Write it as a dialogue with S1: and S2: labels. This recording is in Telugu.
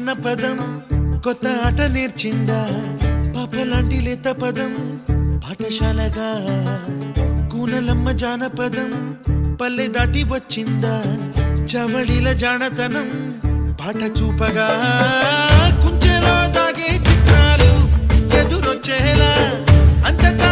S1: అన్న పదం కొత్త ఆట నేర్చిందా పాపలాంటి లేత పదం పాఠశాలగా కూనలమ్మ జానపదం పల్లె దాటి వచ్చిందా చవళిల జానతనం పాట చూపగా కుంచెలో దాగే చిత్రాలు ఎదురొచ్చేలా అంతటా